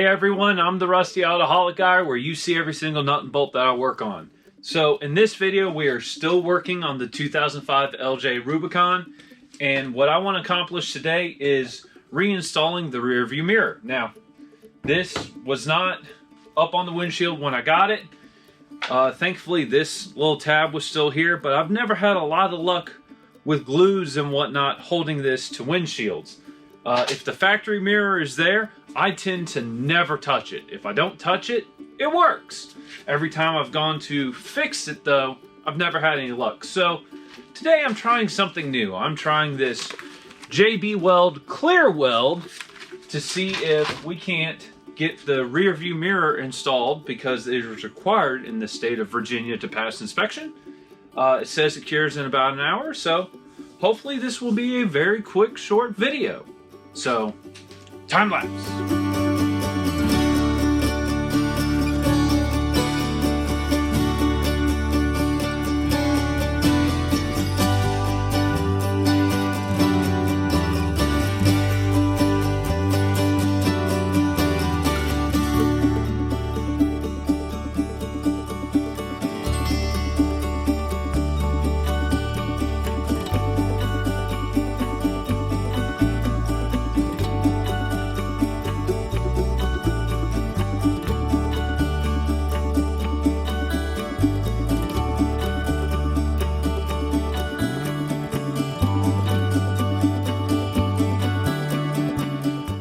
Hey everyone, I'm the Rusty Autoholic guy where you see every single nut and bolt that I work on. So in this video we are still working on the 2005 LJ Rubicon, and what I want to accomplish today is reinstalling the rear view mirror. Now this was not up on the windshield when I got it. Thankfully this little tab was still here, but I've never had a lot of luck with glues and whatnot holding this to windshields. If the factory mirror is there, I tend to never touch it. If I don't touch it, it works. Every time I've gone to fix it though, I've never had any luck. So today I'm trying something new. I'm trying this JB Weld ClearWeld to see if we can't get the rear view mirror installed, because it is required in the state of Virginia to pass inspection. It says it cures in about an hour, so hopefully this will be a very quick, short video. So, time lapse.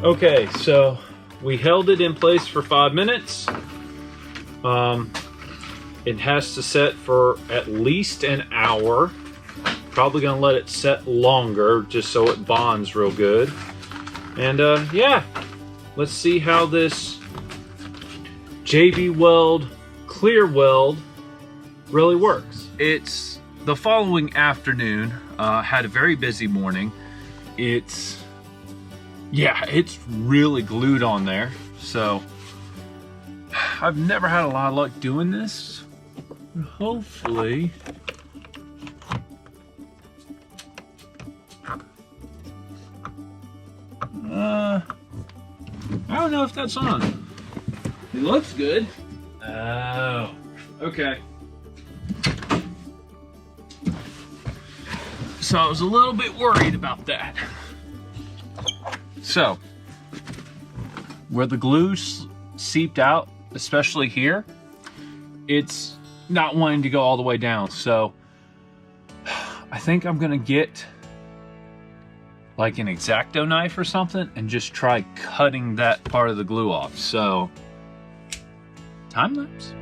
Okay, so we held it in place for 5 minutes. It has to set for at least an hour. Probably gonna let it set longer just so it bonds real good. And yeah, let's see how this JB Weld ClearWeld really works. It's the following afternoon. Had a very busy morning. It's really glued on there. So I've never had a lot of luck doing this. Hopefully I don't know if that's on. It looks good. Oh, okay. So I was a little bit worried about that. So, where the glue seeped out, especially here, it's not wanting to go all the way down. So, I think I'm gonna get like an X-Acto knife or something and just try cutting that part of the glue off. So, time lapse.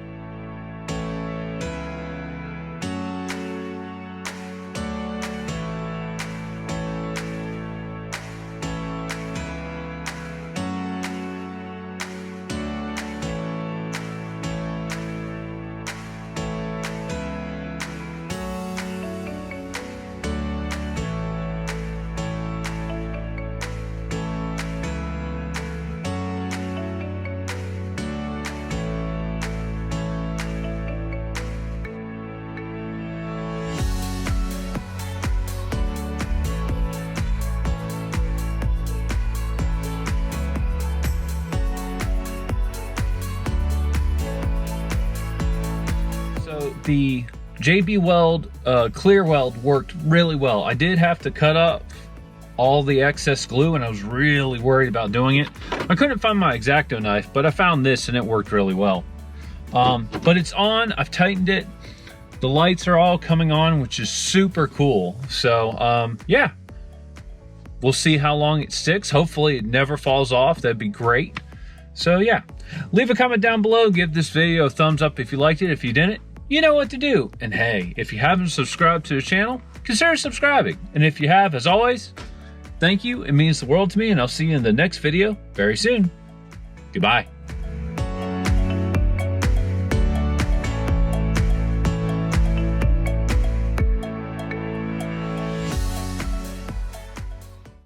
The JB Weld ClearWeld worked really well. I did have to cut up all the excess glue, and I was really worried about doing it. I couldn't find my X-Acto knife, but I found this and it worked really well. But it's on, I've tightened it. The lights are all coming on, which is super cool. So yeah, we'll see how long it sticks. Hopefully it never falls off. That'd be great. So yeah, leave a comment down below. Give this video a thumbs up if you liked it. If you didn't, you know what to do. And hey, if you haven't subscribed to the channel, consider subscribing. And if you have, as always, thank you. It means the world to me, and I'll see you in the next video very soon. Goodbye.